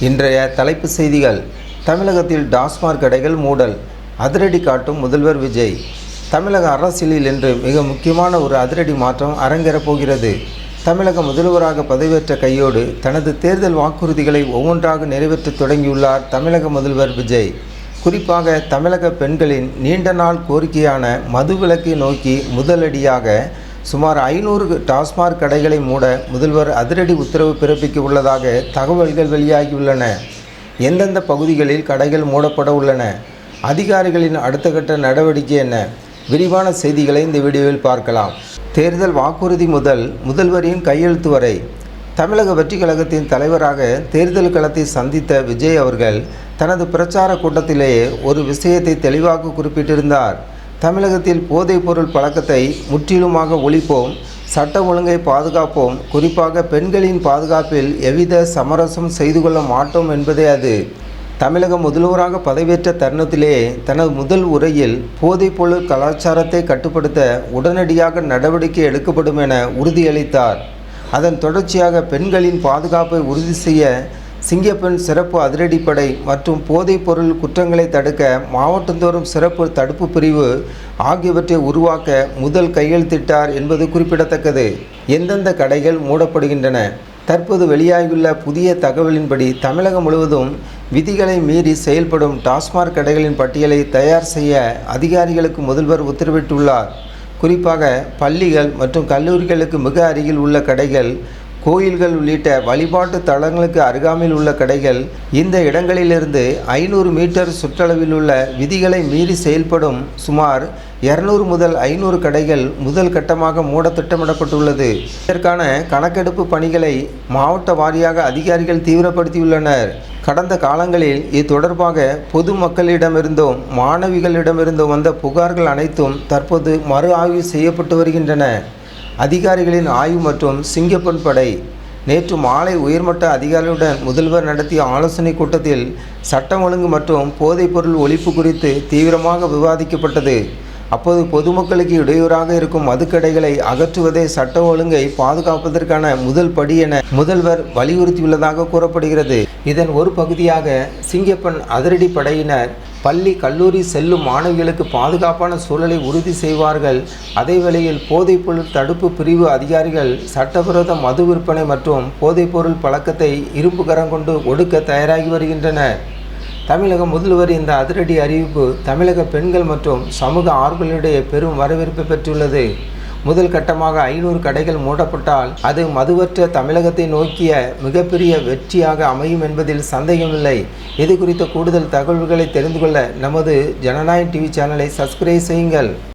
இன்றைய தலைப்புச் செய்திகள். தமிழகத்தில் டாஸ்மாக் கடைகள் மூடல், அதிரடி காட்டும் முதல்வர் விஜய். தமிழக அரசியலில் இன்று மிக முக்கியமான ஒரு அதிரடி மாற்றம் அரங்கேறப் போகிறது. தமிழக முதல்வராக பதவியேற்ற கையோடு தனது தேர்தல் வாக்குறுதிகளை ஒவ்வொன்றாக நிறைவேற்ற தொடங்கியுள்ளார் தமிழக முதல்வர் விஜய். குறிப்பாக தமிழக பெண்களின் நீண்ட நாள் கோரிக்கையான மதுவிலக்கை நோக்கி முதலடியாக சுமார் 500 டாஸ்மாக் கடைகளை மூட முதல்வர் அதிரடி உத்தரவு பிறப்பிக்க உள்ளதாக தகவல்கள் வெளியாகியுள்ளன. எந்தெந்த பகுதிகளில் கடைகள் மூடப்பட உள்ளன, அதிகாரிகளின் அடுத்த கட்ட நடவடிக்கை என்ன? விரிவான செய்திகளை இந்த வீடியோவில் பார்க்கலாம். தேர்தல் வாக்குறுதி முதல் முதல்வரின் கையெழுத்து வரை. தமிழக வெற்றி கழகத்தின் தலைவராக தேர்தல் களத்தை சந்தித்த விஜய் அவர்கள் தனது பிரச்சார கூட்டத்திலேயே ஒரு விஷயத்தை தெளிவாக குறிப்பிட்டிருந்தார். தமிழகத்தில் போதைப் பொருள் பழக்கத்தை முற்றிலுமாக ஒழிப்போம், சட்ட ஒழுங்கை பாதுகாப்போம், குறிப்பாக பெண்களின் பாதுகாப்பில் எவ்வித சமரசம் செய்து கொள்ள மாட்டோம் என்பதே அது. தமிழக முதல்வராக பதவியேற்ற தருணத்திலேயே தனது முதல் உரையில் போதைப் பொருள் கலாச்சாரத்தை கட்டுப்படுத்த உடனடியாக நடவடிக்கை எடுக்கப்படும் என உறுதியளித்தார். அதன் தொடர்ச்சியாக பெண்களின் பாதுகாப்பை உறுதி செய்ய சிங்கப்பெண் சிறப்பு அதிரடிப்படை மற்றும் போதைப் பொருள் குற்றங்களை தடுக்க மாவட்டந்தோறும் சிறப்பு தடுப்பு பிரிவு ஆகியவற்றை உருவாக்க முதல் கையெழுத்திட்டார் என்பது குறிப்பிடத்தக்கது. எந்தெந்த கடைகள் மூடப்படுகின்றன? தற்போது வெளியாகியுள்ள புதிய தகவலின்படி தமிழகம் முழுவதும் விதிகளை மீறி செயல்படும் டாஸ்மாக் கடைகளின் பட்டியலை தயார் செய்ய அதிகாரிகளுக்கு முதல்வர் உத்தரவிட்டுள்ளார். குறிப்பாக பள்ளிகள் மற்றும் கல்லூரிகளுக்கு மிக அருகில் உள்ள கடைகள், கோயில்கள் உள்ளிட்ட வழிபாட்டு தலங்களுக்கு அருகாமையில் உள்ள கடைகள், இந்த இடங்களிலிருந்து 500 மீட்டர் சுற்றளவில் உள்ள விதிகளை மீறி செயல்படும் சுமார் 200 முதல் 500 கடைகள் முதல் கட்டமாக மூட திட்டமிடப்பட்டுள்ளது. இதற்கான கணக்கெடுப்பு பணிகளை மாவட்ட வாரியாக அதிகாரிகள் தீவிரப்படுத்தியுள்ளனர். கடந்த காலங்களில் இது தொடர்பாக பொதுமக்களிடமிருந்தும் மாணவிகளிடமிருந்தும் வந்த புகார்கள் அனைத்தும் தற்போது மறு ஆய்வு செய்யப்பட்டு வருகின்றன. அதிகாரிகளின் ஆய்வு மற்றும் சிங்கப்பெண் படை. நேற்று மாலை உயர்மட்ட அதிகாரிகளுடன் முதல்வர் நடத்திய ஆலோசனை கூட்டத்தில் சட்டம் ஒழுங்கு மற்றும் போதைப்பொருள் ஒழிப்பு குறித்து தீவிரமாக விவாதிக்கப்பட்டது. அப்போது பொதுமக்களுக்கு இடையூறாக இருக்கும் மதுக்கடைகளை அகற்றுவதே சட்ட ஒழுங்கை பாதுகாப்பதற்கான முதல் படி என முதல்வர் வலியுறுத்தியுள்ளதாக கூறப்படுகிறது. இதன் ஒரு பகுதியாக சிங்கப்பெண் அதிரடி படையினர் பள்ளி கல்லூரி செல்லும் மாணவிகளுக்கு பாதுகாப்பான சூழலை உறுதி செய்வார்கள். அதே வேளையில் போதைப்பொருள் தடுப்பு பிரிவு அதிகாரிகள் சட்டவிரோத மது விற்பனை மற்றும் போதைப்பொருள் பழக்கத்தை இரும்பு கரம் கொண்டு ஒடுக்க தயாராகி வருகின்றனர். தமிழக முதல்வர் இந்த அதிரடி அறிவிப்பு தமிழக பெண்கள் மற்றும் சமூக ஆர்வலர்களிடையே பெரும் வரவேற்பை பெற்றுள்ளது. முதல் கட்டமாக 500 கடைகள் மூடப்பட்டால் அது மதுவற்ற தமிழகத்தை நோக்கிய மிகப்பெரிய வெற்றியாக அமையும் என்பதில் சந்தேகமில்லை. இது குறித்த கூடுதல் தகவல்களை தெரிந்து கொள்ள நமது ஜனநாயகம் டிவி சேனலை சப்ஸ்கிரைப் செய்யுங்கள்.